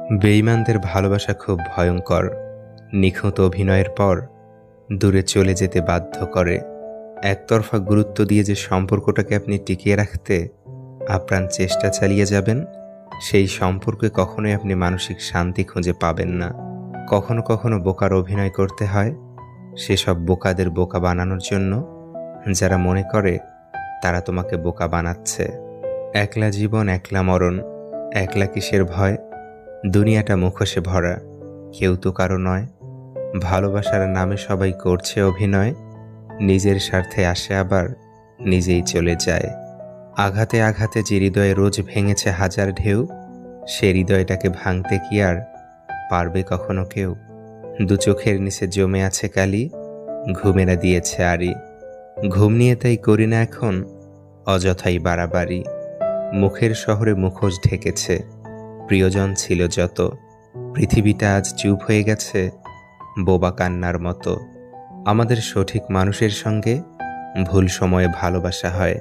বেঈমানদের ভালোবাসা খুব ভয়ঙ্কর। নিখুঁত অভিনয়ের পর দূরে চলে যেতে বাধ্য করে। একতরফা গুরুত্ব দিয়ে যে সম্পর্কটাকে আপনি টিকিয়ে রাখতে আপ্রাণ চেষ্টা চালিয়ে যাবেন, সেই সম্পর্কে কখনোই আপনি মানসিক শান্তি খুঁজে পাবেন না। কখনো কখনো বোকার অভিনয় করতে হয়, সেসব বোকাদের বোকা বানানোর জন্য যারা মনে করে তারা তোমাকে বোকা বানাচ্ছে। একলা জীবন একলা মরণ, একলা কিসের ভয়, দুনিয়াটা মুখোশে ভরা, কেউ তো কারো নয়। ভালোবাসার নামে সবাই করছে অভিনয়, নিজের স্বার্থে আসে আবার নিজেই চলে যায়। আঘাতে আঘাতে যে হৃদয়ে রোজ ভেঙেছে হাজার ঢেউ, সে হৃদয়টাকে ভাঙতে কি আর পারবে কখনো কেউ? দু চোখের নিচে জমে আছে কালি, ঘুমেরা দিয়েছে আড়ি। ঘুম নিয়ে তাই করি না এখন অযথাই বাড়াবাড়ি। মুখের শহরে মুখোশ ঢেকেছে, প্রিয়জন ছিল যত। পৃথিবীটা আজ চুপ হয়ে গেছে বোবা কান্নার মতো। আমাদের সঠিক মানুষের সঙ্গে ভুল সময়ে ভালোবাসা হয়।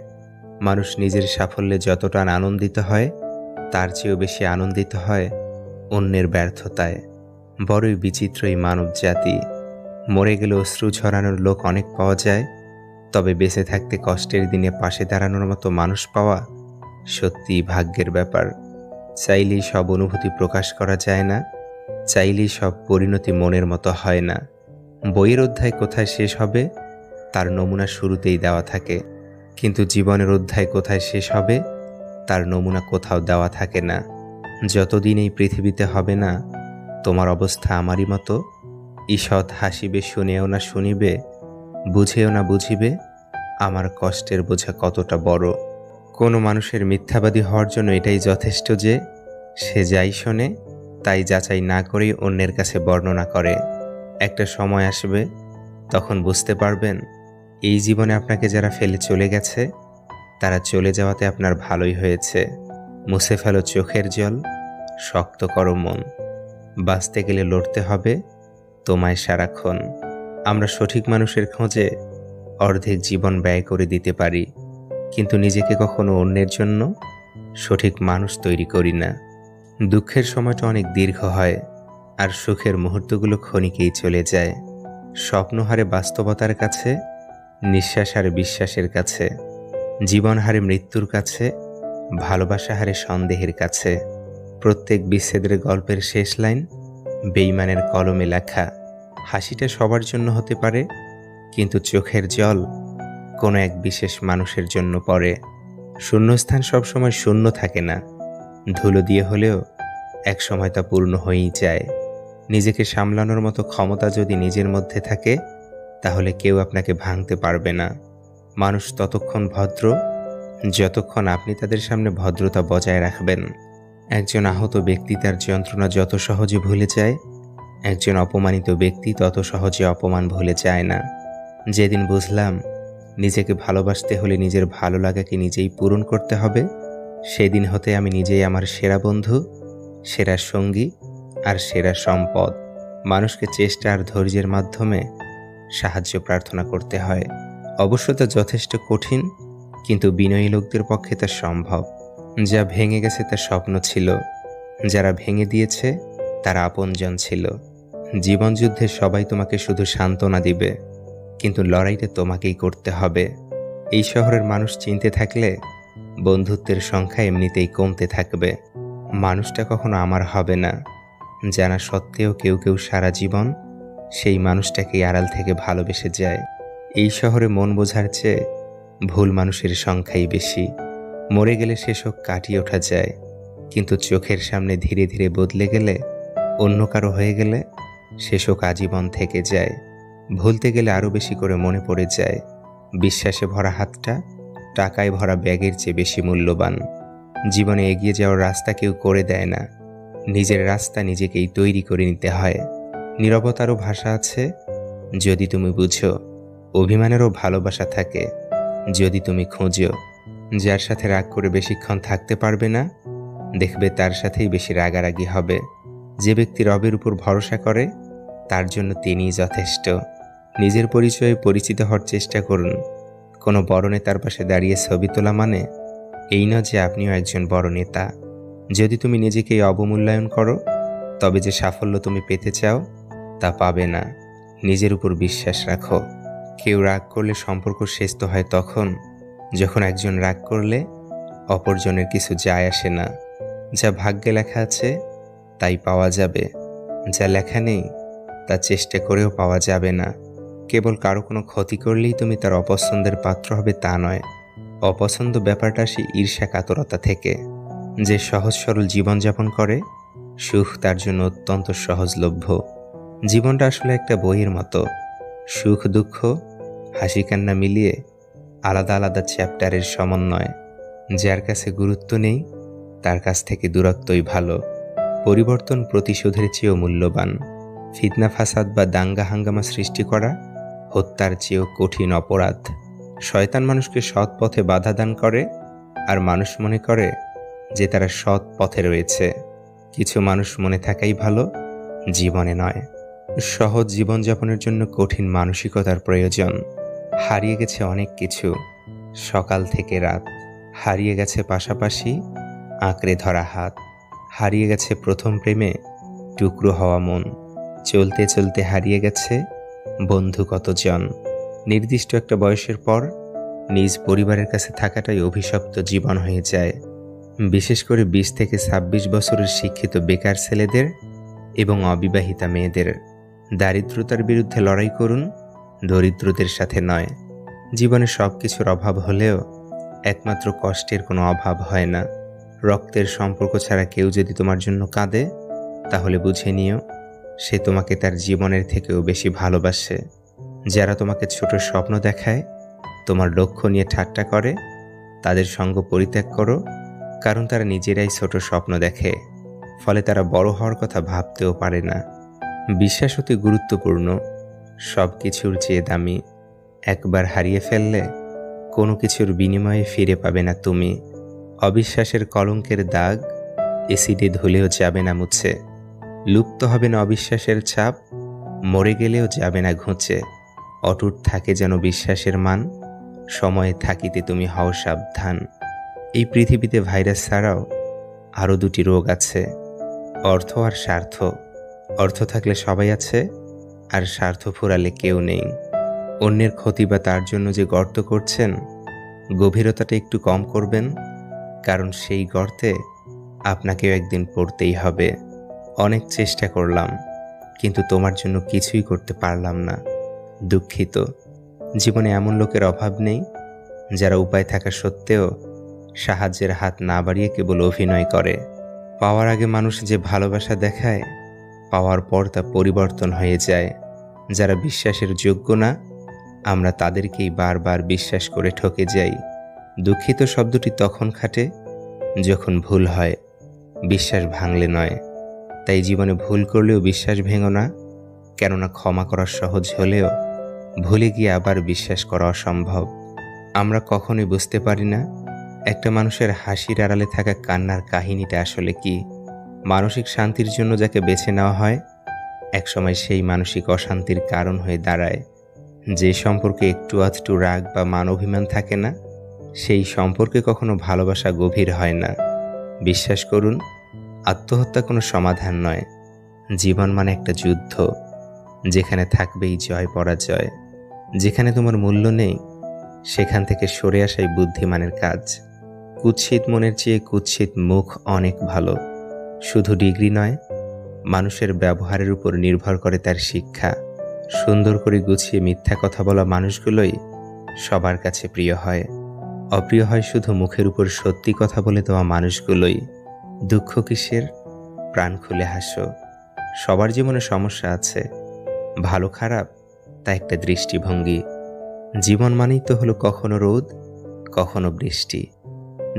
মানুষ নিজের সাফল্যে যতটা আনন্দিত হয়, তার চেয়েও বেশি আনন্দিত হয় অন্যের ব্যর্থতায়। বড়ই বিচিত্র এই মানব জাতি। মরে গেলে অশ্রু ঝরানোর লোক অনেক পাওয়া যায়, তবে বেঁচে থাকতে কষ্টের দিনে পাশে দাঁড়ানোর মতো মানুষ পাওয়া সত্যিই ভাগ্যের ব্যাপার। চাইলেই সব অনুভূতি প্রকাশ করা যায় না, চাইলেই সব পরিণতি মনের মতো হয় না। বইয়ের অধ্যায় কোথায় শেষ হবে তার নমুনা শুরুতেই দেওয়া থাকে, কিন্তু জীবনের অধ্যায় কোথায় শেষ হবে তার নমুনা কোথাও দেওয়া থাকে না। যতদিন এই পৃথিবীতে হবে না তোমার অবস্থা আমারই মতো, ঈষৎ হাসিবে শুনেও না শুনিবে, বুঝেও না বুঝিবে আমার কষ্টের বোঝা কতটা বড়। কোনো মানুষের মিথ্যাবাদী হওয়ার জন্য এটাই যথেষ্ট যে সে যাই শোনে তাই যাচাই না করেই অন্যের কাছে বর্ণনা করে। একটা সময় আসবে, তখন বুঝতে পারবেন এই জীবনে আপনাকে যারা ফেলে চলে গেছে তারা চলে যাওয়াতে আপনার ভালোই হয়েছে। মুছে ফেলো চোখের জল, শক্ত করো মন, বাঁচতে গেলে লড়তে হবে তোমায় সারাক্ষণ। আমরা সঠিক মানুষের খোঁজে অর্ধেক জীবন ব্যয় করে দিতে পারি, কিন্তু নিজেকে কখনো অন্যের জন্য সঠিক মানুষ তৈরি করি না। দুঃখের সময়টা অনেক দীর্ঘ হয়, আর সুখের মুহূর্তগুলো ক্ষণিকেই চলে যায়। স্বপ্ন হারে বাস্তবতার কাছে, নিঃশ্বাস হারে বিশ্বাসের কাছে, জীবন হারে মৃত্যুর কাছে, ভালোবাসা হারে সন্দেহের কাছে। প্রত্যেক বিচ্ছেদের গল্পের শেষ লাইন বেঈমানের কলমে লেখা। হাসিটা সবার জন্য হতে পারে, কিন্তু চোখের জল কোনো এক বিশেষ মানুষের জন্য পড়ে। শূন্যস্থান সবসময় শূন্য থাকে না, ধুলো দিয়ে হলেও এক সময় তা পূর্ণ হয়েই যায়। নিজেকে সামলানোর মতো ক্ষমতা যদি নিজের মধ্যে থাকে, তাহলে কেউ আপনাকে ভাঙতে পারবে না। মানুষ ততক্ষণ ভদ্র যতক্ষণ আপনি তাদের সামনে ভদ্রতা বজায় রাখবেন। একজন আহত ব্যক্তি তার যন্ত্রণা যত সহজে ভুলে যায়, একজন অপমানিত ব্যক্তি তত সহজে অপমান ভুলে যায় না। যেদিন বুঝলাম নিজেকে ভালোবাসতে হলে নিজের ভালো লাগাকে নিজেই পূরণ করতে হবে, সেদিন হতে আমি নিজেই আমার সেরা বন্ধু, সেরা সঙ্গী আর সেরা সম্পদ। মানুষকে চেষ্টা আর ধৈর্যের মাধ্যমে সাহায্য প্রার্থনা করতে হয়। অবশ্য তা যথেষ্ট কঠিন, কিন্তু বিনয়ী লোকদের পক্ষে তা সম্ভব। যা ভেঙে গেছে তা স্বপ্ন ছিল, যারা ভেঙে দিয়েছে তারা আপনজন ছিল। জীবনযুদ্ধে সবাই তোমাকে শুধু সান্ত্বনা দিবে, কিন্তু লড়াইটা তোমাকেই করতে হবে। এই শহরের মানুষ চিনতে থাকলে বন্ধুত্বের সংখ্যা এমনিতেই কমতে থাকবে। মানুষটা কখনো আমার হবে না, জানা সত্ত্বেও কেউ কেউ সারা জীবন সেই মানুষটাকে আড়াল থেকে ভালোবেসে যায়। এই শহরে মন বোঝার চেয়ে ভুল মানুষের সংখ্যাই বেশি। মরে গেলে সে শোক কাটিয়ে ওঠা যায়, কিন্তু চোখের সামনে ধীরে ধীরে বদলে গেলে, অন্য কারো হয়ে গেলে সে শোক আজীবন থেকে যায়। ভুলতে গেলে আরও বেশি করে মনে পড়ে যায় বিশ্বাসে ভরা হাতটা টাকায় ভরা ব্যাগের চেয়ে বেশি মূল্যবান। জীবনে এগিয়ে যাওয়ার রাস্তা কেউ করে দেয় না, নিজের রাস্তা নিজেকেই তৈরি করে নিতে হয়। নীরবতারও ভাষা আছে যদি তুমি বুঝো, অভিমানেরও ভালোবাসা থাকে যদি তুমি খোঁজো। যার সাথে রাগ করে বেশিক্ষণ থাকতে পারবে না, দেখবে তার সাথেই বেশি রাগারাগি হবে। যে ব্যক্তি রবের উপর ভরসা করে তার জন্য তিনিই যথেষ্ট। নিজের পরিচয়ে পরিচিত হওয়ার চেষ্টা করুন। কোনো বড় নেতার পাশে দাঁড়িয়ে ছবি তোলা মানে এই নয় যে আপনিও একজন বড় নেতা। যদি তুমি নিজেকে অবমূল্যায়ন করো, তবে যে সাফল্য তুমি পেতে চাও তা পাবে না। নিজের উপর বিশ্বাস রাখো। কেউ রাগ করলে সম্পর্ক শেষ তো হয় তখন যখন একজন রাগ করলে অপরজনের কিছু যায় আসে না। যা ভাগ্যে লেখা আছে তাই পাওয়া যাবে, যা লেখা নেই তা চেষ্টা করেও পাওয়া যাবে না। কেবল কারো কোনো ক্ষতি করলেই তুমি তার অপছন্দের পাত্র হবে তা নয়। অপছন্দ ব্যাপারটা আসে ঈর্ষা কাতরতা থেকে। যে সহজ সরল জীবনযাপন করে সুখ তার জন্য অত্যন্ত সহজলভ্য। জীবনটা আসলে একটা বইয়ের মতো, সুখ দুঃখ হাসি কান্না মিলিয়ে আলাদা আলাদা চ্যাপ্টারের সমন্বয়। যার কাছে গুরুত্ব নেই তার কাছ থেকে দূরত্বই ভালো। পরিবর্তন প্রতিশোধের চেয়েও মূল্যবান। ফিতনা ফাসাদ বা দাঙ্গা হাঙ্গামা সৃষ্টি করা হত্যার চেয়েও কঠিন অপরাধ। শয়তান মানুষকে সৎ পথে বাধা দান করে, আর মানুষ মনে করে যে তারা সৎ পথে রয়েছে। কিছু মানুষ মনে থাকাই ভালো, জীবনে নয়। সহজ জীবনযাপনের জন্য কঠিন মানসিকতার প্রয়োজন। হারিয়ে গেছে অনেক কিছু, সকাল থেকে রাত। হারিয়ে গেছে পাশাপাশি আঁকড়ে ধরা হাত। হারিয়ে গেছে প্রথম প্রেমে টুকরো হওয়া মন। চলতে চলতে হারিয়ে গেছে বন্ধু কতজন। নির্দিষ্ট একটা বয়সের পর নিজ পরিবারের কাছে থাকাটাই অভিশপ্ত জীবন হয়ে যায়। বিশেষ করে 20 থেকে 26 বছরের শিক্ষিত বেকার ছেলেদের এবং অবিবাহিতা মেয়েদের। দারিদ্রতার বিরুদ্ধে লড়াই করুন, দরিদ্রদের সাথে নয়। জীবনে সব কিছুর অভাব হলেও একমাত্র কষ্টের কোনো অভাব হয় না। রক্তের সম্পর্ক ছাড়া কেউ যদি তোমার জন্য কাঁদে তাহলে বুঝে নিও সে তোমাকে তার জীবনের থেকেও বেশি ভালোবাসে। যারা তোমাকে ছোট স্বপ্ন দেখায়, তোমার লক্ষ্য নিয়ে ঠাট্টা করে, তাদের সঙ্গ পরিত্যাগ করো, কারণ তারা নিজেরাই ছোট স্বপ্ন দেখে। ফলে তারা বড় হওয়ার কথা ভাবতেও পারে না। বিশ্বাস অতি গুরুত্বপূর্ণ, সব কিছুর চেয়ে দামি। একবার হারিয়ে ফেললে কোনো কিছুর বিনিময়ে ফিরে পাবে না তুমি। অবিশ্বাসের কলঙ্কের দাগ এসিডে ধুলেও যাবে না মুছে। লুপ্ত হবে না অবিশ্বাসের ছাপ, মরে গেলেও যাবে না ঘুঁচে। অটুট থাকে যেন বিশ্বাসের মান, সময়ে থাকিতে তুমি হও সাবধান। এই পৃথিবীতে ভাইরাস ছাড়াও আরও দুটি রোগ আছে, অর্থ আর স্বার্থ। অর্থ থাকলে সবাই আছে, আর স্বার্থ ফুরালে কেউ নেই। অন্যের ক্ষতি বা তার জন্য যে গর্ত করছেন, গভীরতাটা একটু কম করবেন, কারণ সেই গর্তে আপনাকেও একদিন পড়তেই হবে। অনেক চেষ্টা করলাম, কিন্তু তোমার জন্য কিছুই করতে পারলাম না, দুঃখিত। জীবনে এমন লোকের অভাব নেই যারা উপায় থাকা সত্ত্বেও সাহায্যের হাত না বাড়িয়ে কেবল অভিনয় করে। পাওয়ার আগে মানুষ যে ভালোবাসা দেখায়, পাওয়ার পর তা পরিবর্তন হয়ে যায়। যারা বিশ্বাসের যোগ্য না, আমরা তাদেরকেই বারবার বিশ্বাস করে ঠকে যাই। দুঃখিত শব্দটি তখন খাটে যখন ভুল হয়, বিশ্বাস ভাঙলে নয়। তাই জীবনে ভুল করলেও বিশ্বাস ভেঙো না, কেননা ক্ষমা করা সহজ হলেও ভুলে গিয়ে আবার বিশ্বাস করা অসম্ভব। আমরা কখনোই বুঝতে পারি না একটা মানুষের হাসির আড়ালে থাকা কান্নার কাহিনীটা আসলে কি। মানসিক শান্তির জন্য যাকে বেছে নেওয়া হয়, একসময় সেই মানসিক অশান্তির কারণ হয়ে দাঁড়ায়। যে সম্পর্কে একটু আধটু রাগ বা মান অভিমান থাকে না, সেই সম্পর্কে কখনো ভালোবাসা গভীর হয় না। বিশ্বাস করুন, আত্মহত্যা কোনো সমাধান নয়। জীবন মানে একটা যুদ্ধ, যেখানে থাকবেই জয় পরাজয়। যেখানে তোমার মূল্য নেই, সেখান থেকে সরে আসাই বুদ্ধিমানের কাজ। কুৎসিত মনের চেয়ে কুৎসিত মুখ অনেক ভালো। শুধু ডিগ্রি নয়, মানুষের ব্যবহারের উপর নির্ভর করে তার শিক্ষা। সুন্দর করে গুছিয়ে মিথ্যা কথা বলা মানুষগুলোই সবার কাছে প্রিয় হয়। অপ্রিয় হয় শুধু মুখের উপর সত্যি কথা বলে দেওয়া মানুষগুলোই। দুঃখ কিসের, প্রাণ খুলে হাসো। সবার জীবনে সমস্যা আছে, ভালো খারাপ তা একটা দৃষ্টিভঙ্গি। জীবন মানেই তো হলো কখনো রোদ, কখনো বৃষ্টি।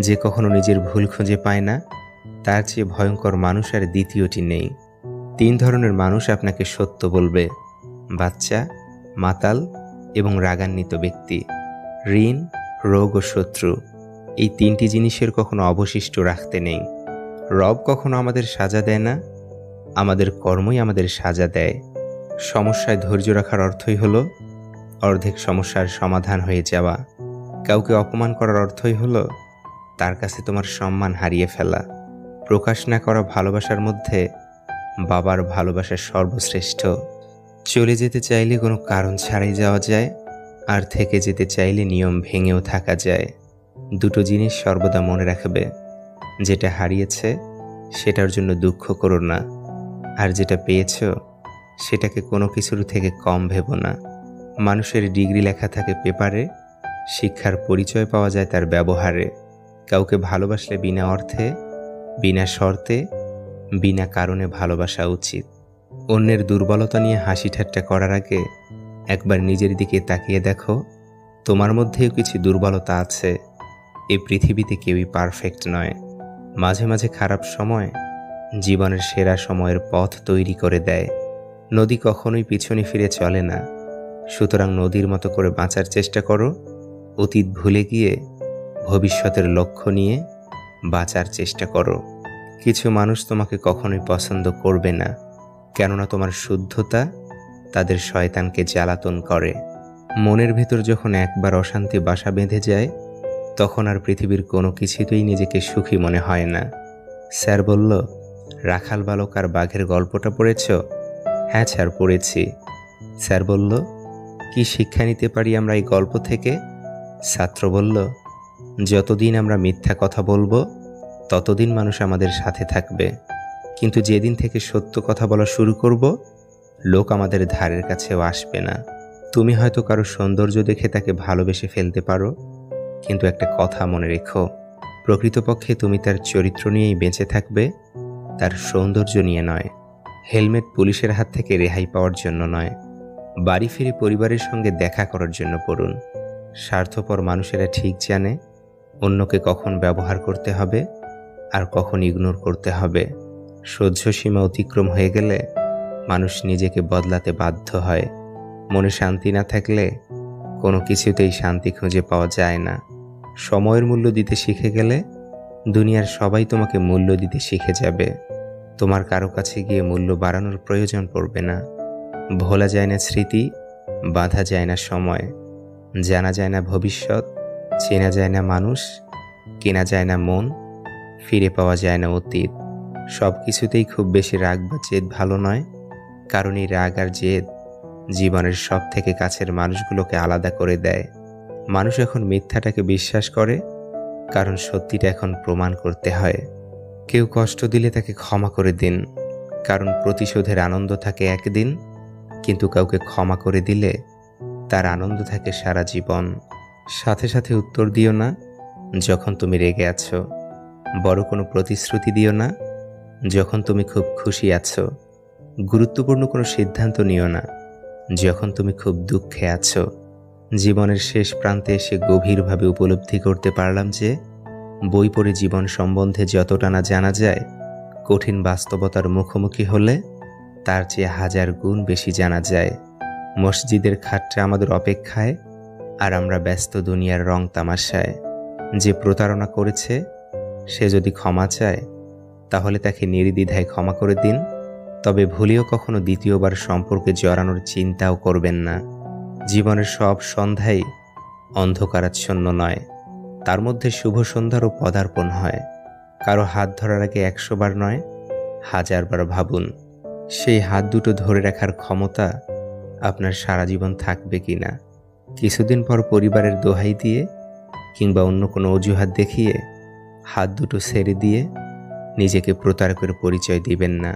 যে কখনো নিজের ভুল খুঁজে পায় না, তার চেয়ে ভয়ঙ্কর মানুষ আর দ্বিতীয়টি নেই। 3 ধরনের মানুষ আপনাকে সত্য বলবে: বাচ্চা, মাতাল এবং রাগান্বিত ব্যক্তি। ঋণ, রোগ ও শত্রু, এই 3টি জিনিসের কখনো অবশিষ্ট রাখতে নেই। রব কখনো আমাদের সাজা দেয় না, আমাদের কর্মই আমাদের সাজা দেয়। সমস্যায় ধৈর্য রাখার অর্থই হলো অর্ধেক সমস্যার সমাধান হয়ে যাওয়া। কাউকে অপমান করার অর্থই হলো তার কাছে তোমার সম্মান হারিয়ে ফেলা। প্রকাশ না করা ভালোবাসার মধ্যে বাবার ভালোবাসা সর্বশ্রেষ্ঠ। চলে যেতে চাইলে কোনো কারণ ছাড়াই যাওয়া যায়, আর থেকে যেতে চাইলে নিয়ম ভেঙেও থাকা যায়। দুটো জিনিস সর্বদা মনে রাখবে, যেটা হারিয়েছে সেটার জন্য দুঃখ করো না, আর যেটা পেয়েছ সেটাকে কোনো কিছুর থেকে কম ভেবো না। মানুষের ডিগ্রি লেখা থাকে পেপারে, শিক্ষার পরিচয় পাওয়া যায় তার ব্যবহারে। কাউকে ভালোবাসলে বিনা অর্থে, বিনা শর্তে, বিনা কারণে ভালোবাসা উচিত। অন্যের দুর্বলতা নিয়ে হাসি ঠাট্টা করার আগে একবার নিজের দিকে তাকিয়ে দেখো, তোমার মধ্যেও কিছু দুর্বলতা আছে। এই পৃথিবীতে কেউই পারফেক্ট নয়। মাঝে মাঝে খারাপ সময় জীবনের সেরা সময়ের পথ তৈরি করে দেয়। নদী কখনোই পিছনে ফিরে চলে না, সুতরাং নদীর মতো করে বাঁচার চেষ্টা করো। অতীত ভুলে গিয়ে ভবিষ্যতের লক্ষ্য নিয়ে বাঁচার চেষ্টা করো। কিছু মানুষ তোমাকে কখনোই পছন্দ করবে না, কেননা তোমার শুদ্ধতা তাদের শয়তানকে জ্বালাতন করে। মনের ভেতর যখন একবার অশান্তি বাসা বেঁধে যায়, তখন আর পৃথিবীর কোনো কিছুতেই নিজেকে সুখী মনে হয় না। স্যার বলল, রাখাল বালক আর বাঘের গল্পটা পড়েছ? হ্যাঁ স্যার, পড়েছি। স্যার বলল, কি শিক্ষা নিতে পারি আমরা এই গল্প থেকে? ছাত্র বলল, যতদিন আমরা মিথ্যা কথা বলবো ততদিন মানুষ আমাদের সাথে থাকবে, কিন্তু যেদিন থেকে সত্য কথা বলা শুরু করব, লোক আমাদের ধারের কাছেও আসবে না। তুমি হয়তো কারো সৌন্দর্য দেখে তাকে ভালোবেসে ফেলতে পারো, কিন্তু একটা কথা মনে রেখো, প্রকৃতপক্ষে তুমি তার চরিত্র নিয়েই বেঁচে থাকবে, তার সৌন্দর্য নিয়ে নয়। হেলমেট পুলিশের হাত থেকে রেহাই পাওয়ার জন্য নয়, বাড়ি ফিরে পরিবারের সঙ্গে দেখা করার জন্য পড়ুন। স্বার্থপর মানুষেরা ঠিক জানে অন্যকে কখন ব্যবহার করতে হবে আর কখন ইগনোর করতে হবে। সহ্য সীমা অতিক্রম হয়ে গেলে মানুষ নিজেকে বদলাতে বাধ্য হয়। মনে শান্তি না থাকলে কোনো কিছুতেই শান্তি খুঁজে পাওয়া যায় না। সময়ের মূল্য দিতে শিখে গেলে দুনিয়ার সবাই তোমাকে মূল্য দিতে শিখে যাবে। তোমার কারো কাছে গিয়ে মূল্য বাড়ানোর প্রয়োজন পড়বে না। ভোলা যায় না স্মৃতি, বাঁধা যায় না সময়, জানা যায় না ভবিষ্যৎ, চেনা যায় না মানুষ, কেনা যায় না মন, ফিরে পাওয়া যায় না অতীত। সব কিছুতেই খুব বেশি রাগ বা জেদ ভালো নয়, কারণ এই রাগ আর জেদ জীবনের সব থেকে কাছের মানুষগুলোকে আলাদা করে দেয়। মানুষ এখন মিথ্যাটাকে বিশ্বাস করে, কারণ সত্যিটা এখন প্রমাণ করতে হয়। কেউ কষ্ট দিলে তাকে ক্ষমা করে দিন, কারণ প্রতিশোধের আনন্দ থাকে একদিন, কিন্তু কাউকে ক্ষমা করে দিলে তার আনন্দ থাকে সারা জীবন। সাথে সাথে উত্তর দিও না যখন তুমি রেগে আছো, বড় কোনো প্রতিশ্রুতি দিও না যখন তুমি খুব খুশি আছো। গুরুত্বপূর্ণ কোনো সিদ্ধান্ত নিও না যখন তুমি খুব দুঃখে আছো। জীবনের শেষ প্রান্তে এসে গভীরভাবে উপলব্ধি করতে পারলাম যে বই পড়ে জীবন সম্বন্ধে যতটা না জানা যায়, কঠিন বাস্তবতার মুখোমুখি হলে তার চেয়ে 1000 গুণ বেশি জানা যায়। মসজিদের খাটটা আমাদের অপেক্ষায়, আর আমরা ব্যস্ত দুনিয়ার রং তামাশায়। যে প্রতারণা করেছে সে যদি ক্ষমা চায়, তাহলে তাকে নির্দ্বিধায় ক্ষমা করে দিন, তবে ভুলেও কখনো দ্বিতীয়বার সম্পর্কে জড়ানোর চিন্তাও করবেন না। জীবনের সব সন্ধ্যাই অন্ধকারাচ্ছন্ন নয়, তার মধ্যে শুভ সন্ধ্যারও পদার্পণ হয়। কারো হাত ধরার আগে 100 বার নয়, 1000 বার ভাবুন সেই হাত দুটো ধরে রাখার ক্ষমতা আপনার সারা জীবন থাকবে কিনা। কিছুদিন পর পরিবারের দোহাই দিয়ে কিংবা অন্য কোনো অজুহাত দেখিয়ে হাত দুটো ছেড়ে দিয়ে নিজেকে প্রতারকের পরিচয় দিবেন না।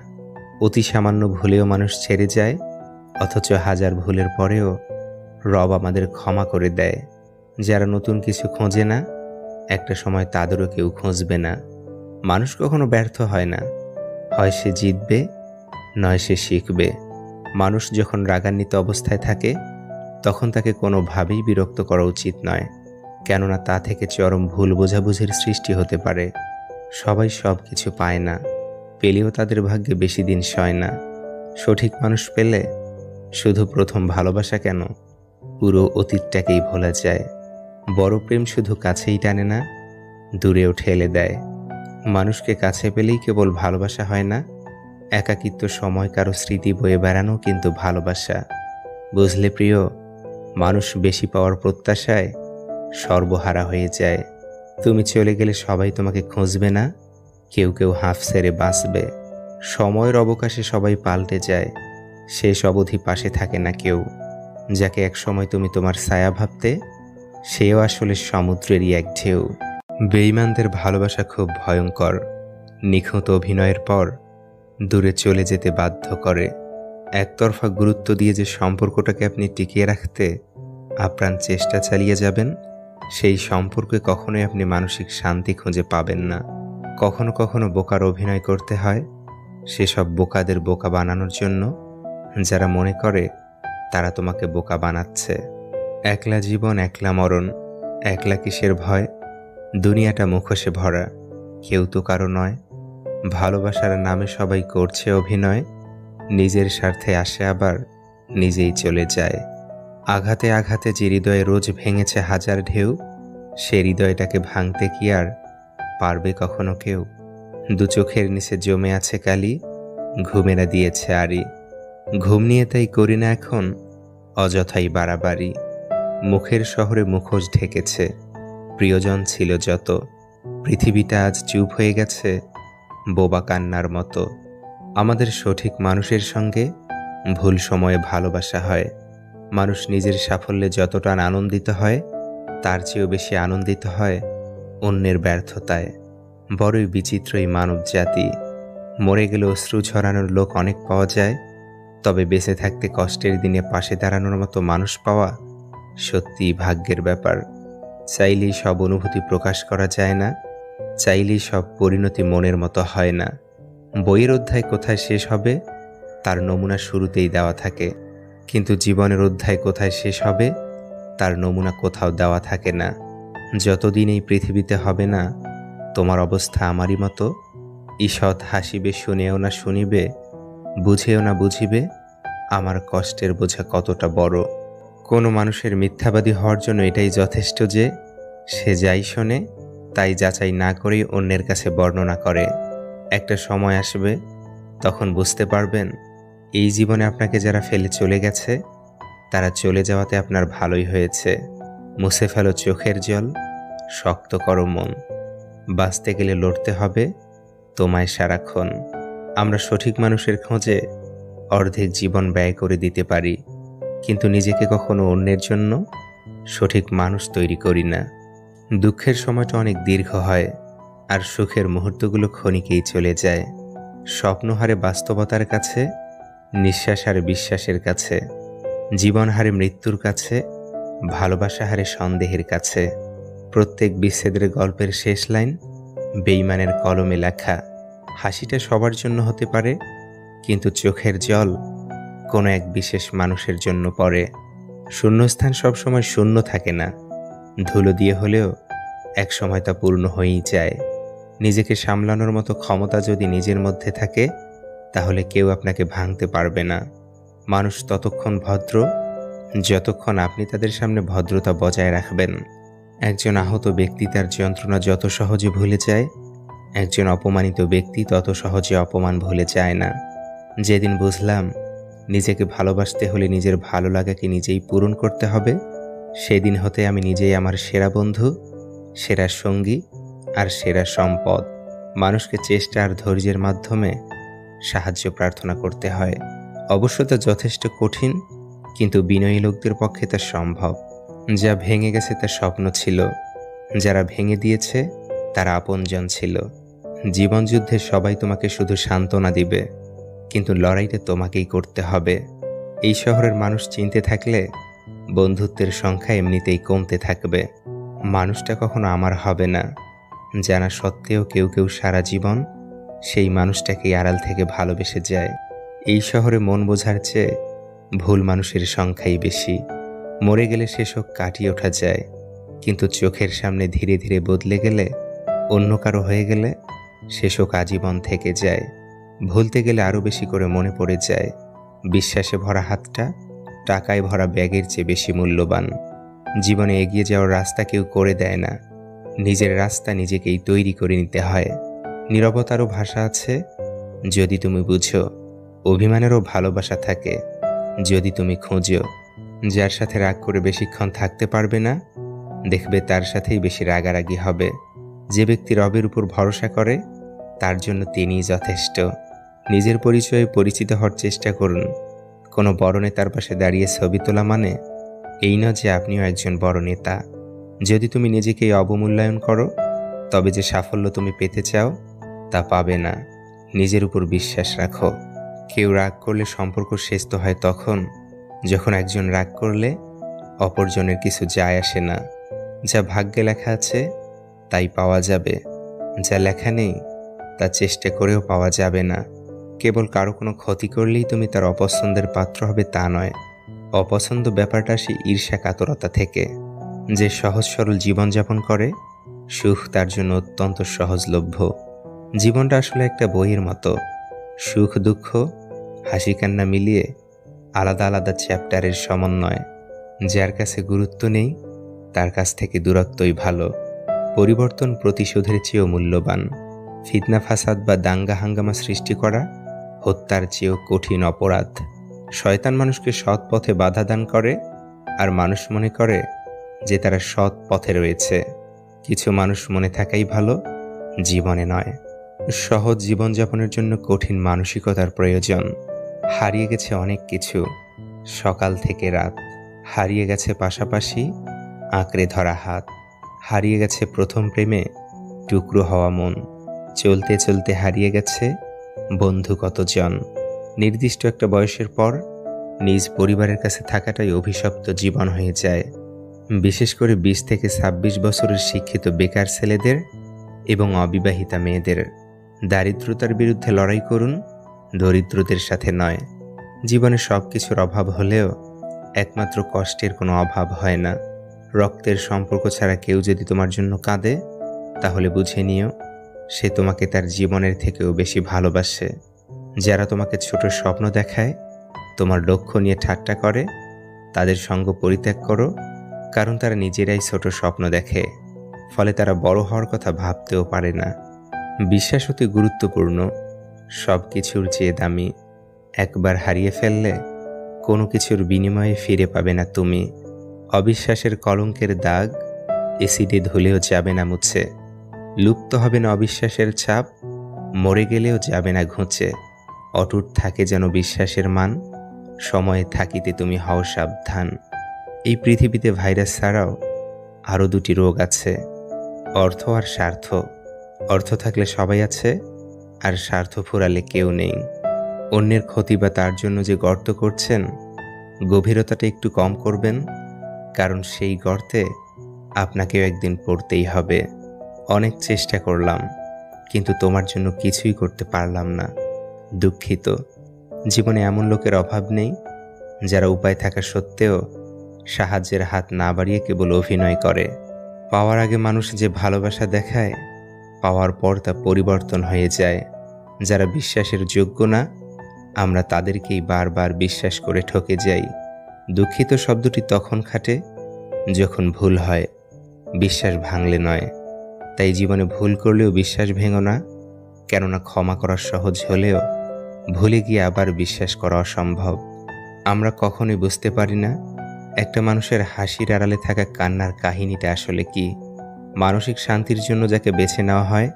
অতি সামান্য ভুলেও মানুষ ছেড়ে যায়, অথচ 1000 ভুলের পরেও রব আমাদের ক্ষমা করে দেয়। যারা নতুন কিছু খোঁজে না, একটা সময় তাদেরও কেউ খুঁজবে না। মানুষ কখনো ব্যর্থ হয় না, হয় সে জিতবে নয় সে শিখবে। মানুষ যখন রাগান্বিত অবস্থায় থাকে তখন তাকে কোনোভাবেই বিরক্ত করা উচিত নয়, কেননা তা থেকে চরম ভুল বোঝাবুঝির সৃষ্টি হতে পারে। সবাই সব কিছু পায় না, পেলেও তাদের ভাগ্যে বেশি দিন সয় না। সঠিক মানুষ পেলে শুধু প্রথম ভালোবাসা কেন, পুরো অতীতটাকেই ভোলা যায়। বড় প্রেম শুধু কাছেই টানে না, দূরেও ঠেলে দেয়। মানুষকে কাছে পেলেই কেবল ভালোবাসা হয় না, একাকিত্ব সময় কারো স্মৃতি বয়ে বেড়ানো কিন্তু ভালোবাসা। বুঝলে প্রিয়, মানুষ বেশি পাওয়ার প্রত্যাশায় সর্বহারা হয়ে যায়। তুমি চলে গেলে সবাই তোমাকে খুঁজবে না, কেউ কেউ হাঁফ ছেড়ে বাঁচবে। সময়ের অবকাশে সবাই পাল্টে যায়, শেষ অবধি পাশে থাকে না কেউ। যাকে একসময় তুমি তোমার ছায়া ভাবতে, সেও আসলে সমুদ্রেরই এক ঢেউ। বেঈমানদের ভালোবাসা খুব ভয়ঙ্কর। নিখুঁত অভিনয়ের পর দূরে চলে যেতে বাধ্য করে। একতরফা গুরুত্ব দিয়ে যে সম্পর্কটাকে আপনি টিকিয়ে রাখতে আপ্রাণ চেষ্টা চালিয়ে যাবেন, সেই সম্পর্কে কখনোই আপনি মানসিক শান্তি খুঁজে পাবেন না। কখনো কখনো বোকার অভিনয় করতে হয়, সেসব বোকাদের বোকা বানানোর জন্য যারা মনে করে তারা তোমাকে বোকা বানাচ্ছে। একলা জীবন একলা মরণ, একলা কিসের ভয়, দুনিয়াটা মুখোশে ভরা, কেউ তো কারো নয়। ভালোবাসার নামে সবাই করছে অভিনয়, নিজের স্বার্থে আসে আবার নিজেই চলে যায়। আঘাতে আঘাতে যে হৃদয়ে রোজ ভেঙেছে হাজার ঢেউ, সে হৃদয়টাকে ভাঙতে কি আর পারবে কখনো কেউ? দু চোখের নিচে জমে আছে কালি, ঘুমেরা দিয়েছে আড়ি। ঘুম নিয়ে তাই করি না এখন অযথাই বাড়াবাড়ি। মুখের শহরে মুখোশ ঢেকেছে, প্রিয়জন ছিল যত। পৃথিবীটা আজ চুপ হয়ে গেছে বোবা কান্নার মতো। আমাদের সঠিক মানুষের সঙ্গে ভুল সময়ে ভালোবাসা হয়। মানুষ নিজের সাফল্যে যতটা আনন্দিত হয়, তার চেয়েও বেশি আনন্দিত হয় অন্যের ব্যর্থতায়। বড়ই বিচিত্র এই মানব জাতি। মরে গেলে অশ্রু ঝরানোর লোক অনেক পাওয়া যায়, তবে বেঁচে থাকতে কষ্টের দিনে পাশে দাঁড়ানোর মতো মানুষ পাওয়া সত্যিই ভাগ্যের ব্যাপার। চাইলেই সব অনুভূতি প্রকাশ করা যায় না, চাইলেই সব পরিণতি মনের মতো হয় না। বইয়ের অধ্যায় কোথায় শেষ হবে তার নমুনা শুরুতেই দেওয়া থাকে, কিন্তু জীবনের অধ্যায় কোথায় শেষ হবে তার নমুনা কোথাও দেওয়া থাকে না। যতদিন এই পৃথিবীতে হবে না তোমার অবস্থা আমারই মতো, ঈষৎ হাসিবে শুনেও না শুনিবে, বুঝেও না বুঝিবে আমার কষ্টের বোঝা কতটা বড়। কোনো মানুষের মিথ্যাবাদী হওয়ার জন্য এটাই যথেষ্ট যে সে যাই শোনে তাই যাচাই না করেই অন্যের কাছে বর্ণনা করে। একটা সময় আসবে তখন বুঝতে পারবেন এই জীবনে আপনাকে যারা ফেলে চলে গেছে তারা চলে যাওয়াতে আপনার ভালোই হয়েছে। মুছে ফেলো চোখের জল, শক্ত করো মন, বাঁচতে গেলে লড়তে হবে তোমায় সারাক্ষণ। আমরা সঠিক মানুষের খোঁজে অর্ধেক জীবন ব্যয় করে দিতে পারি, কিন্তু নিজেকে কখনো অন্যের জন্য সঠিক মানুষ তৈরি করি না। দুঃখের সময়টা অনেক দীর্ঘ হয়, আর সুখের মুহূর্তগুলো ক্ষণিকেই চলে যায়। স্বপ্ন হারে বাস্তবতার কাছে, নিঃশ্বাস হারে বিশ্বাসের কাছে, জীবন হারে মৃত্যুর কাছে, ভালোবাসা হারে সন্দেহের কাছে। প্রত্যেক বিচ্ছেদের গল্পের শেষ লাইন বেঈমানের কলমে লেখা। হাসিটা সবার জন্য হতে পারে, কিন্তু চোখের জল কোনো এক বিশেষ মানুষের জন্য পড়ে। শূন্যস্থান সবসময় শূন্য থাকে না, ধুলো দিয়ে হলেও এক সময় তা পূর্ণ হয়েই যায়। নিজেকে সামলানোর মতো ক্ষমতা যদি নিজের মধ্যে থাকে, তাহলে কেউ আপনাকে ভাঙতে পারবে না। মানুষ ততক্ষণ ভদ্র যতক্ষণ আপনি তাদের সামনে ভদ্রতা বজায় রাখবেন। একজন আহত ব্যক্তি তার যন্ত্রণা যত সহজে ভুলে যায়, একজন অপমানিত ব্যক্তি তত সহজে অপমান ভুলে যায় না। যেদিন বুঝলাম নিজেকে ভালোবাসতে হলে নিজের ভালো লাগাকে নিজেই পূরণ করতে হবে, সেদিন হতে আমি নিজেই আমার সেরা বন্ধু, সেরা সঙ্গী আর সেরা সম্পদ। মানুষকে চেষ্টা আর ধৈর্যের মাধ্যমে সাহায্য প্রার্থনা করতে হয়। অবশ্য তা যথেষ্ট কঠিন, কিন্তু বিনয়ী লোকদের পক্ষে তা সম্ভব। যা ভেঙে গেছে তা স্বপ্ন ছিল, যারা ভেঙে দিয়েছে তারা আপনজন ছিল। জীবনযুদ্ধে সবাই তোমাকে শুধু সান্ত্বনা দিবে, কিন্তু লড়াইটা তোমাকেই করতে হবে। এই শহরের মানুষ চিনতে থাকলে বন্ধুত্বের সংখ্যা এমনিতেই কমতে থাকবে। মানুষটা কখনো আমার হবে না, জানা সত্ত্বেও কেউ কেউ সারা জীবন সেই মানুষটাকেই আড়াল থেকে ভালোবেসে যায়। এই শহরে মন বোঝার চেয়ে ভুল মানুষের সংখ্যাই বেশি। মরে গেলে সেসব কাটিয়ে ওঠা যায়, কিন্তু চোখের সামনে ধীরে ধীরে বদলে গেলে, অন্য কারো হয়ে গেলে সেসব আজীবন থেকে যায়। ভুলতে গেলে আরও বেশি করে মনে পড়ে যায় বিশ্বাসে ভরা হাতটা টাকায় ভরা ব্যাগের চেয়ে বেশি মূল্যবান। জীবনে এগিয়ে যাওয়ার রাস্তা কেউ করে দেয় না, নিজের রাস্তা নিজেকেই তৈরি করে নিতে হয়। নীরবতারও ভাষা আছে যদি তুমি বুঝো, অভিমানেরও ভালোবাসা থাকে যদি তুমি খোঁজো। যার সাথে রাগ করে বেশিক্ষণ থাকতে পারবে না, দেখবে তার সাথেই বেশি রাগারাগি হবে। যে ব্যক্তি রবের উপর ভরসা করে তার জন্য তিনিই যথেষ্ট। নিজের পরিচয়ে পরিচিত হওয়ার চেষ্টা করুন। কোনো বড় নেতার পাশে দাঁড়িয়ে ছবি তোলা মানে এই নয় যে আপনিও একজন বড় নেতা। যদি তুমি নিজেকে অবমূল্যায়ন করো, তবে যে সাফল্য তুমি পেতে চাও তা পাবে না। নিজের উপর বিশ্বাস রাখো। কেউ রাগ করলে সম্পর্ক শেষ তো হয় তখন যখন একজন রাগ করলে অপরজনের কিছু যায় আসে না। যা ভাগ্যে লেখা আছে তাই পাওয়া যাবে, যা লেখা নেই তা চেষ্টা করেও পাওয়া যাবে না। কেবল কারো কোনো ক্ষতি করলেই তুমি তার অপছন্দের পাত্র হবে তা নয়। অপছন্দ ব্যাপারটা আসে ঈর্ষা কাতরতা থেকে। যে সহজ সরল জীবনযাপন করে সুখ তার জন্য অত্যন্ত সহজলভ্য। জীবনটা আসলে একটা বইয়ের মতো, সুখ দুঃখ হাসি কান্না মিলিয়ে আলাদা আলাদা চ্যাপ্টারের সমন্বয়। যার কাছে গুরুত্ব নেই তার কাছ থেকে দূরত্বই ভালো। পরিবর্তন প্রতিশোধের চেয়েও মূল্যবান। ফিতনা ফাসাদ বা দাঙ্গা হাঙ্গামা সৃষ্টি করা হত্যার চেয়েও কঠিন অপরাধ। শয়তান মানুষকে সৎ পথে বাধা দান করে, আর মানুষ মনে করে যে তারা সৎ পথে রয়েছে। কিছু মানুষ মনে থাকাই ভালো, জীবনে নয়। সহজ জীবনযাপনের জন্য কঠিন মানসিকতার প্রয়োজন। হারিয়ে গেছে অনেক কিছু, সকাল থেকে রাত। হারিয়ে গেছে পাশাপাশি আঁকড়ে ধরা হাত। হারিয়ে গেছে প্রথম প্রেমে টুকরো হওয়া মন। চলতে চলতে হারিয়ে গেছে বন্ধু কতজন। নির্দিষ্ট একটা বয়সের পর নিজ পরিবারের কাছে থাকাটাই অভিশপ্ত জীবন হয়ে যায়। বিশেষ করে 20 থেকে 26 বছরের শিক্ষিত বেকার ছেলেদের এবং অবিবাহিতা মেয়েদের। দারিদ্রতার বিরুদ্ধে লড়াই করুন, দরিদ্রদের সাথে নয়। জীবনে সব কিছুর অভাব হলেও একমাত্র কষ্টের কোনো অভাব হয় না। রক্তের সম্পর্ক ছাড়া কেউ যদি তোমার জন্য কাঁদে, তাহলে বুঝে নিও সে তোমাকে তার জীবনের থেকেও বেশি ভালোবাসে। যারা তোমাকে ছোট স্বপ্ন দেখায়, তোমার লক্ষ্য নিয়ে ঠাট্টা করে, তাদের সঙ্গ পরিত্যাগ করো, কারণ তারা নিজেরাই ছোট স্বপ্ন দেখে। ফলে তারা বড় হওয়ার কথা ভাবতেও পারে না। বিশ্বাস অতি গুরুত্বপূর্ণ, সব কিছুর চেয়ে দামি। একবার হারিয়ে ফেললে কোনো কিছুর বিনিময়ে ফিরে পাবে না তুমি। অবিশ্বাসের কলঙ্কের দাগ এসিডে ধুলেও যাবে না মুছে। লুপ্ত হবে না অবিশ্বাসের ছাপ, মরে গেলেও যাবে না ঘুচে। অটুট থাকে যেন বিশ্বাসের মান, সময়ে থাকিতে তুমি হও সাবধান। এই পৃথিবীতে ভাইরাস ছাড়াও আরও দুটি রোগ আছে, অর্থ আর স্বার্থ। অর্থ থাকলে সবাই আছে, আর স্বার্থ ফুরালে কেউ নেই। অন্যের ক্ষতি বা তার জন্য যে গর্ত করছেন, গভীরতাটা একটু কম করবেন, কারণ সেই গর্তে আপনাকেও একদিন পড়তেই হবে। অনেক চেষ্টা করলাম, কিন্তু তোমার জন্য কিছুই করতে পারলাম না, দুঃখিত। জীবনে এমন লোকের অভাব নেই যারা উপায় থাকা সত্ত্বেও সাহায্যের হাত না বাড়িয়ে কেবল অভিনয় করে। পাওয়ার আগে মানুষ যে ভালোবাসা দেখায়, পাওয়ার পর তা পরিবর্তন হয়ে যায়। যারা বিশ্বাসের যোগ্য না, আমরা তাদেরকেই বারবার বিশ্বাস করে ঠকে যাই। দুঃখিত শব্দটি তখন খাটে যখন ভুল হয়, বিশ্বাস ভাঙলে নয়। তাই জীবনে ভুল করলেও বিশ্বাস ভেঙো না, কেননা ক্ষমা করা সহজ হলেও ভুলে গিয়ে আবার বিশ্বাস করা অসম্ভব। আমরা কখনোই বুঝতে পারি না একটা মানুষের হাসির আড়ালে থাকা কান্নার কাহিনীটা আসলে কি। মানসিক শান্তির জন্য যাকে বেছে নেওয়া হয়,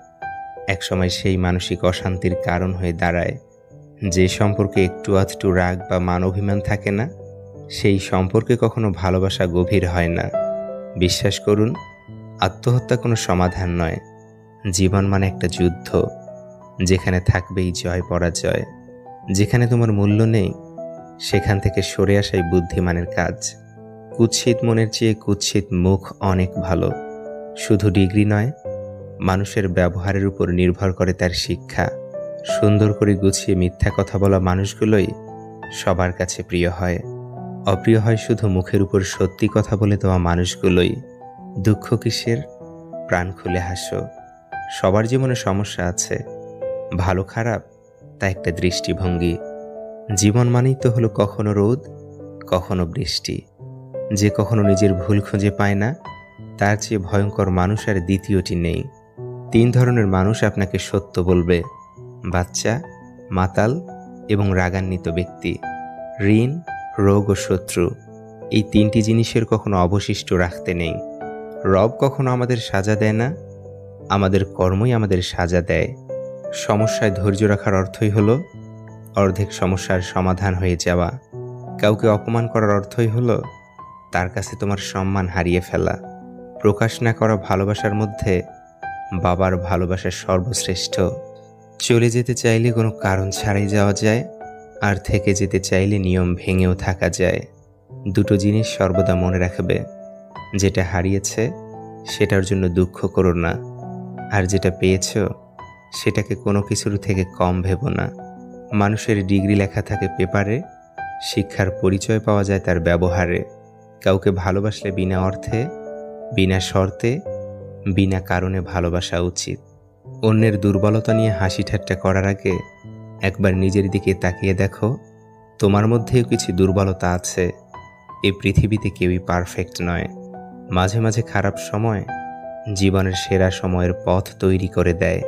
একসময় সেই মানসিক অশান্তির কারণ হয়ে দাঁড়ায়। যে সম্পর্কে একটু আধটু রাগ বা মান অভিমান থাকে না, সেই সম্পর্কে কখনো ভালোবাসা গভীর হয় না। বিশ্বাস করুন, আত্মহত্যা কোনো সমাধান নয়। জীবন মানে একটা যুদ্ধ, যেখানে থাকবেই জয় পরাজয়। যেখানে তোমার মূল্য নেই, সেখান থেকে সরে আসাই বুদ্ধিমানের কাজ। কুৎসিত মনের চেয়ে কুৎসিত মুখ অনেক ভালো। শুধু ডিগ্রি নয়, মানুষের ব্যবহারের উপর নির্ভর করে তার শিক্ষা। সুন্দর করে গুছিয়ে মিথ্যা কথা বলা মানুষগুলোই সবার কাছে প্রিয় হয়। অপ্রিয় হয় শুধু মুখের উপর সত্যি কথা বলে দেওয়া মানুষগুলোই। দুঃখ কিসের, প্রাণ খুলে হাসো। সবার জীবনে সমস্যা আছে, ভালো খারাপ তা একটা দৃষ্টিভঙ্গি। জীবন মানেই তো হলো কখনো রোদ, কখনো বৃষ্টি। যে কখনো নিজের ভুল খুঁজে পায় না, তার চেয়ে ভয়ঙ্কর মানুষ আর দ্বিতীয়টি নেই। 3 ধরনের মানুষ আপনাকে সত্য বলবে: বাচ্চা, মাতাল এবং রাগান্বিত ব্যক্তি। ঋণ, রোগ ও শত্রু, এই 3টি জিনিসের কখনো অবশিষ্ট রাখতে নেই। রব কখনো আমাদের সাজা দেয় না, আমাদের কর্মই আমাদের সাজা দেয়। সমস্যায় ধৈর্য রাখার অর্থই হলো অর্ধেক সমস্যার সমাধান হয়ে যাওয়া। কাউকে অপমান করার অর্থই হলো তার কাছে তোমার সম্মান হারিয়ে ফেলা। প্রকাশ না করা ভালোবাসার মধ্যে বাবার ভালোবাসা সর্বশ্রেষ্ঠ। চলে যেতে চাইলে কোনো কারণ ছাড়াই যাওয়া যায়, আর থেকে যেতে চাইলে নিয়ম ভেঙেও থাকা যায়। দুটো জিনিস সর্বদা মনে রাখবে, যেটা হারিয়েছে সেটার জন্য দুঃখ করো না, আর যেটা পেয়েছ সেটাকে কোনো কিছুর থেকে কম ভেবো না। মানুষের ডিগ্রি লেখা থাকে পেপারে, শিক্ষার পরিচয় পাওয়া যায় তার ব্যবহারে। কাউকে ভালোবাসলে বিনা অর্থে, বিনা শর্তে, বিনা কারণে ভালোবাসা উচিত। অন্যের দুর্বলতা নিয়ে হাসি ঠাট্টা করার আগে একবার নিজের দিকে তাকিয়ে দেখো, তোমার মধ্যেও কিছু দুর্বলতা আছে। এই পৃথিবীতে কেউই পারফেক্ট নয়। মাঝে মাঝে খারাপ সময় জীবনের সেরা সময়ের পথ তৈরি করে দেয়।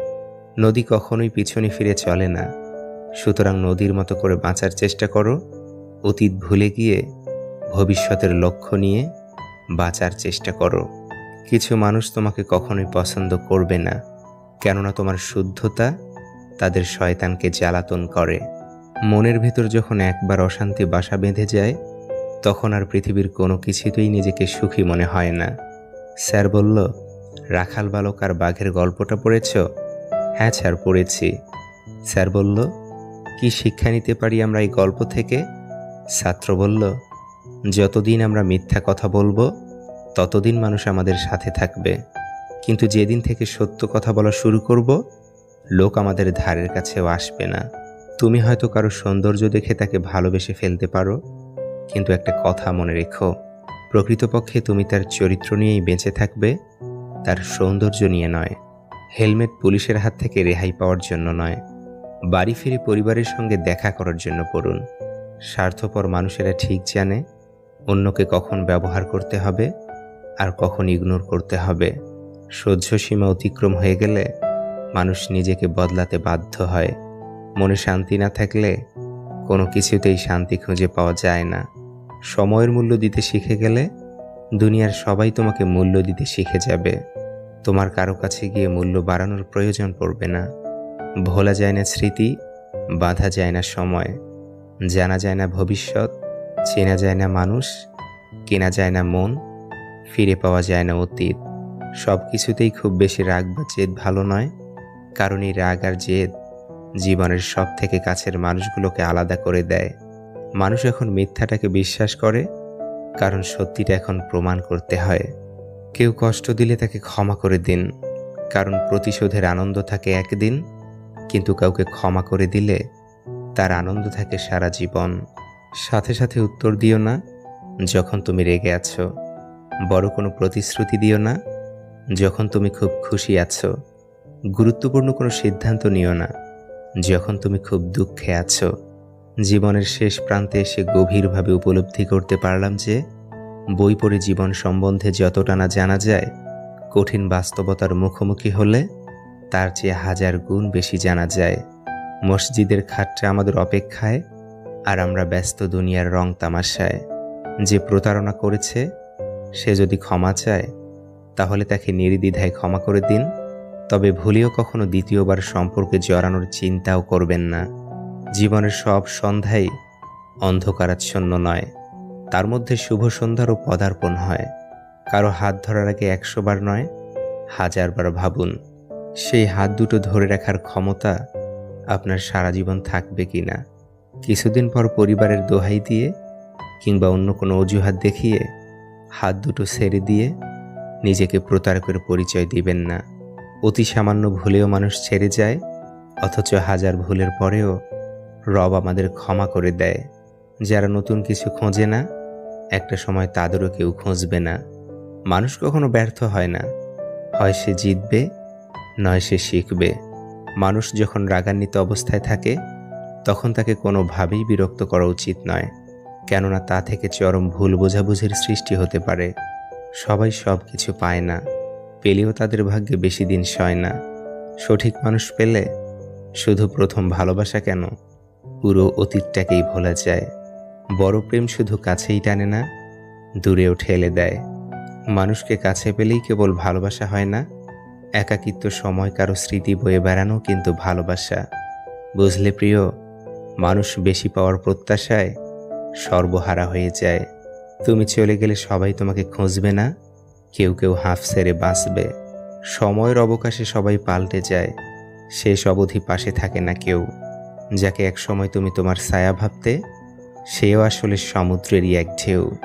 নদী কখনোই পিছনে ফিরে চলে না, সুতরাং নদীর মতো করে বাঁচার চেষ্টা করো। অতীত ভুলে গিয়ে ভবিষ্যতের লক্ষ্য নিয়ে বাঁচার চেষ্টা করো। কিছু মানুষ তোমাকে কখনোই পছন্দ করবে না, কেননা তোমার শুদ্ধতা তাদের শয়তানকে জ্বালাতন করে। মনের ভেতর যখন একবার অশান্তি বাসা বেঁধে যায়, তখন আর পৃথিবীর কোনো কিছুতেই নিজেকে সুখী মনে হয় না। স্যার বলল, রাখাল বালক আর বাঘের গল্পটা পড়েছ? হ্যাঁ স্যার, পড়েছি। স্যার বলল, কি শিক্ষা নিতে পারি আমরা এই গল্প থেকে? ছাত্র বলল, যতদিন আমরা মিথ্যা কথা বলবো ততদিন মানুষ আমাদের সাথে থাকবে, কিন্তু যেদিন থেকে সত্য কথা বলা শুরু করব, লোক আমাদের ধারের কাছেও আসবে না। তুমি হয়তো কারো সৌন্দর্য দেখে তাকে ভালোবেসে ফেলতে পারো, কিন্তু একটা কথা মনে রেখো, প্রকৃতপক্ষে তুমি তার চরিত্র নিয়েই বেঁচে থাকবে, তার সৌন্দর্য নিয়ে নয়। হেলমেট পুলিশের হাত থেকে রেহাই পাওয়ার জন্য নয়, বাড়ি ফিরে পরিবারের সঙ্গে দেখা করার জন্য পড়ুন। স্বার্থপর মানুষেরা ঠিক জানে অন্যকে কখন ব্যবহার করতে হবে আর কখন ইগনোর করতে হবে। সহ্য সীমা অতিক্রম হয়ে গেলে মানুষ নিজেকে বদলাতে বাধ্য হয়। মনে শান্তি না থাকলে কোনো কিছুতেই শান্তি খুঁজে পাওয়া যায় না। সময়ের মূল্য দিতে শিখে গেলে দুনিয়ার সবাই তোমাকে মূল্য দিতে শিখে যাবে। তোমার কারো কাছে গিয়ে মূল্য বাড়ানোর প্রয়োজন পড়বে না। ভোলা যায় না স্মৃতি, বাঁধা যায় না সময়, জানা যায় না ভবিষ্যৎ, চেনা যায় না মানুষ, কেনা যায় না মন, ফিরে পাওয়া যায় না অতীত। সব কিছুতেই খুব বেশি রাগ বা জেদ ভালো নয়, কারণ এই রাগ আর জেদ জীবনের সব থেকে কাছের মানুষগুলোকে আলাদা করে দেয়। মানুষ এখন মিথ্যাটাকে বিশ্বাস করে, কারণ সত্যিটা এখন প্রমাণ করতে হয়। কেউ কষ্ট দিলে তাকে ক্ষমা করে দিন, কারণ প্রতিশোধের আনন্দ থাকে একদিন, কিন্তু কাউকে ক্ষমা করে দিলে তার আনন্দ থাকে সারা জীবন। সাথে সাথে উত্তর দিও না যখন তুমি রেগে আছো, বড় কোনো প্রতিশ্রুতি দিও না যখন তুমি খুব খুশি আছো, গুরুত্বপূর্ণ কোনো সিদ্ধান্ত নিও না যখন তুমি খুব দুঃখে আছো। জীবনের শেষ প্রান্তে এসে গভীরভাবে উপলব্ধি করতে পারলাম যে বই পড়ে জীবন সম্বন্ধে যতটা না জানা যায়, কঠিন বাস্তবতার মুখোমুখি হলে তার চেয়ে 1000 গুণ বেশি জানা যায়। মসজিদের খাটটা আমাদের অপেক্ষায়, আর আমরা ব্যস্ত দুনিয়ার রং তামাশায়। যে প্রতারণা করেছে সে যদি ক্ষমা চায়, তাহলে তাকে নির্দ্বিধায় ক্ষমা করে দিন, তবে ভুলেও কখনো দ্বিতীয়বার সম্পর্কে জড়ানোর চিন্তাও করবেন না। জীবনের সব সন্ধ্যাই অন্ধকারাচ্ছন্ন নয়, তার মধ্যে শুভ সন্ধ্যারও পদার্পণ হয়। কারো হাত ধরার আগে 100 বার নয়, 1000 বার ভাবুন সেই হাত দুটো ধরে রাখার ক্ষমতা আপনার সারা জীবন থাকবে কিনা। কিছুদিন পর পরিবারের দোহাই দিয়ে কিংবা অন্য কোনো অজুহাত দেখিয়ে হাত দুটো ছেড়ে দিয়ে নিজেকে প্রতারকের পরিচয় দিবেন না। অতি সামান্য ভুলেও মানুষ ছেড়ে যায়, অথচ 1000 ভুলের পরেও রব আমাদের ক্ষমা করে দেয়। যারা নতুন কিছু খোঁজে না, একটা সময় তাদেরও কেউ খুঁজবে না। মানুষ কখনো ব্যর্থ হয় না, হয় সে জিতবে নয় সে শিখবে। মানুষ যখন রাগান্বিত অবস্থায় থাকে তখন তাকে কোনোভাবেই বিরক্ত করা উচিত নয়, কেননা তা থেকে চরম ভুল বোঝাবুঝির সৃষ্টি হতে পারে। সবাই সব কিছু পায় না, পেলেও তাদের ভাগ্যে বেশি দিন সয় না। সঠিক মানুষ পেলে শুধু প্রথম ভালোবাসা কেন, পুরো অতীতটাকেই ভোলা যায়। বড় প্রেম শুধু কাছেই টানে না, দূরেও ঠেলে দেয়। মানুষকে কাছে পেলেই কেবল ভালোবাসা হয় না, একাকিত্ব সময় কারো স্মৃতি বয়ে বেড়ানো কিন্তু ভালোবাসা। বুঝলে প্রিয়, মানুষ বেশি পাওয়ার প্রত্যাশায় সর্বহারা হয়ে যায়। তুমি চলে গেলে সবাই তোমাকে খুঁজবে না, কেউ কেউ হাঁফ ছেড়ে বাঁচবে। সময়ের অবকাশে সবাই পাল্টে যায়, শেষ অবধি পাশে থাকে না কেউ। যাকে একসময় তুমি তোমার ছায়া ভাবতে, সেও আসলে সমুদ্রেরই এক ঢেউ।